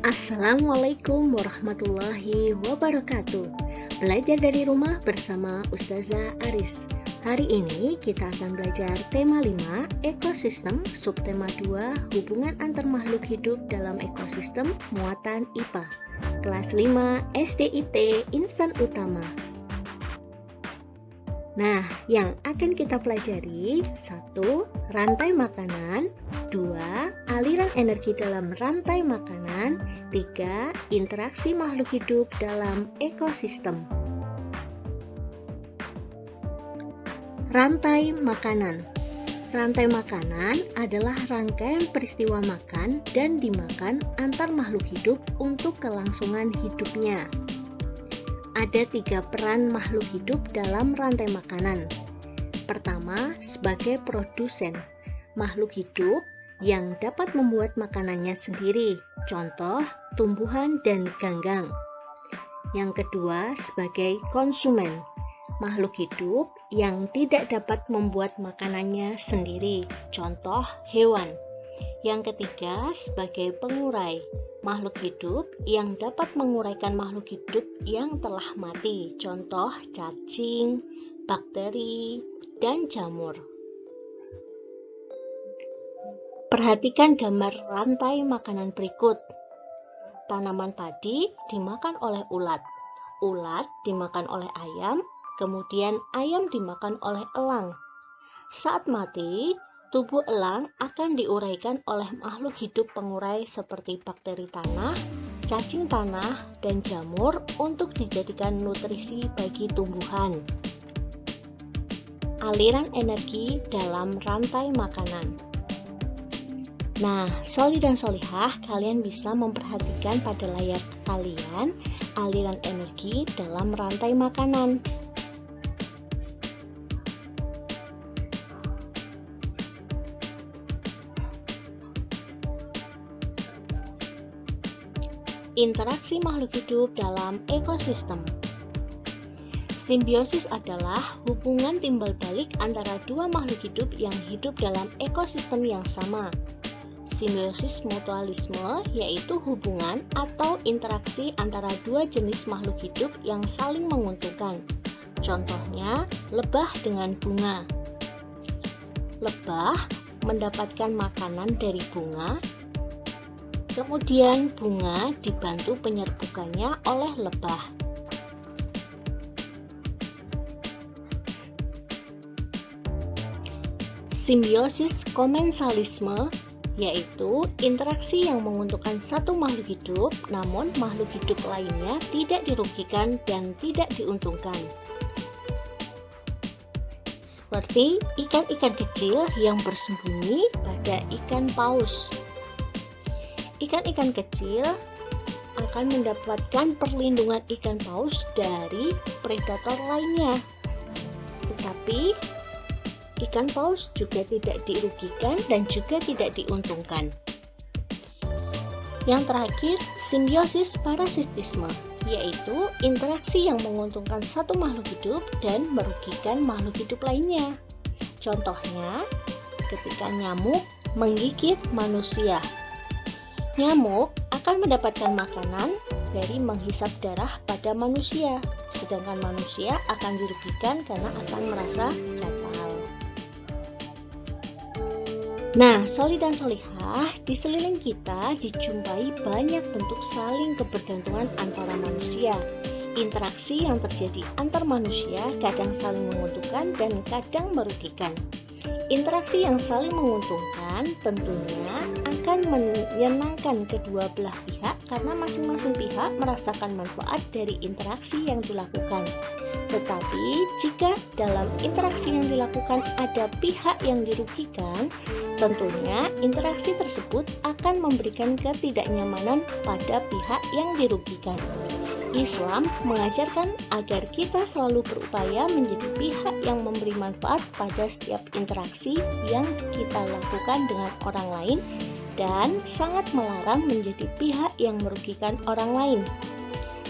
Assalamualaikum warahmatullahi wabarakatuh. Belajar dari rumah bersama Ustazah Aris. Hari ini kita akan belajar tema 5, ekosistem, subtema 2, hubungan antar makhluk hidup dalam ekosistem, muatan IPA. Kelas 5 SDIT Insan Utama. Nah, yang akan kita pelajari 1. Rantai makanan, 2. Aliran energi dalam rantai makanan, 3. Interaksi makhluk hidup dalam ekosistem. Rantai makanan. Rantai makanan adalah rangkaian peristiwa makan dan dimakan antar makhluk hidup untuk kelangsungan hidupnya. Ada 3 peran makhluk hidup dalam rantai makanan. Pertama, sebagai produsen, makhluk hidup yang dapat membuat makanannya sendiri, contoh tumbuhan dan ganggang. Yang kedua, sebagai konsumen, makhluk hidup yang tidak dapat membuat makanannya sendiri, contoh hewan. Yang ketiga, sebagai pengurai, makhluk hidup yang dapat menguraikan makhluk hidup yang telah mati, contoh cacing, bakteri, dan jamur. Perhatikan gambar rantai makanan berikut. Tanaman padi dimakan oleh ulat, ulat dimakan oleh ayam, kemudian ayam dimakan oleh elang. Saat mati, tubuh elang akan diuraikan oleh makhluk hidup pengurai seperti bakteri tanah, cacing tanah, dan jamur untuk dijadikan nutrisi bagi tumbuhan. Aliran energi dalam rantai makanan. Nah, soli dan solihah, kalian bisa memperhatikan pada layar kalian aliran energi dalam rantai makanan. Interaksi makhluk hidup dalam ekosistem. Simbiosis adalah hubungan timbal balik antara dua makhluk hidup yang hidup dalam ekosistem yang sama. Simbiosis mutualisme yaitu hubungan atau interaksi antara dua jenis makhluk hidup yang saling menguntungkan. Contohnya, lebah dengan bunga. Lebah mendapatkan makanan dari bunga, kemudian bunga dibantu penyerbukannya oleh lebah. Simbiosis komensalisme yaitu interaksi yang menguntungkan satu makhluk hidup, namun makhluk hidup lainnya tidak dirugikan dan tidak diuntungkan. Seperti ikan-ikan kecil yang bersembunyi pada ikan paus. Ikan-ikan kecil akan mendapatkan perlindungan ikan paus dari predator lainnya. Tetapi ikan paus juga tidak dirugikan dan juga tidak diuntungkan. Yang terakhir, simbiosis parasitisme, yaitu interaksi yang menguntungkan satu makhluk hidup dan merugikan makhluk hidup lainnya. Contohnya, ketika nyamuk menggigit manusia. Nyamuk akan mendapatkan makanan dari menghisap darah pada manusia, sedangkan manusia akan dirugikan karena akan merasa gatal. Nah, soli dan solihah, di sekeliling kita dijumpai banyak bentuk saling kebergantungan antara manusia. Interaksi yang terjadi antar manusia kadang saling menguntungkan dan kadang merugikan. Interaksi yang saling menguntungkan tentunya akan menyenangkan kedua belah pihak karena masing-masing pihak merasakan manfaat dari interaksi yang dilakukan. Tetapi jika dalam interaksi yang dilakukan ada pihak yang dirugikan, tentunya interaksi tersebut akan memberikan ketidaknyamanan pada pihak yang dirugikan. Islam mengajarkan agar kita selalu berupaya menjadi pihak yang memberi manfaat pada setiap interaksi yang kita lakukan dengan orang lain dan sangat melarang menjadi pihak yang merugikan orang lain.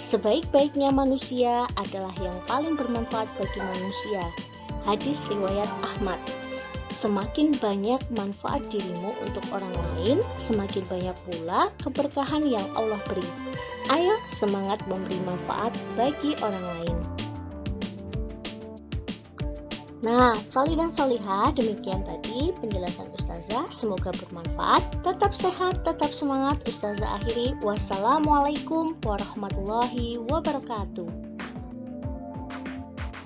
Sebaik-baiknya manusia adalah yang paling bermanfaat bagi manusia. Hadis riwayat Ahmad. Semakin banyak manfaat dirimu untuk orang lain, semakin banyak pula keberkahan yang Allah beri. Ayo semangat memberi manfaat bagi orang lain. Nah, Sholih dan Sholihah, demikian tadi penjelasan Ustazah. Semoga bermanfaat. Tetap sehat, tetap semangat. Ustazah akhiri. Wassalamualaikum warahmatullahi wabarakatuh.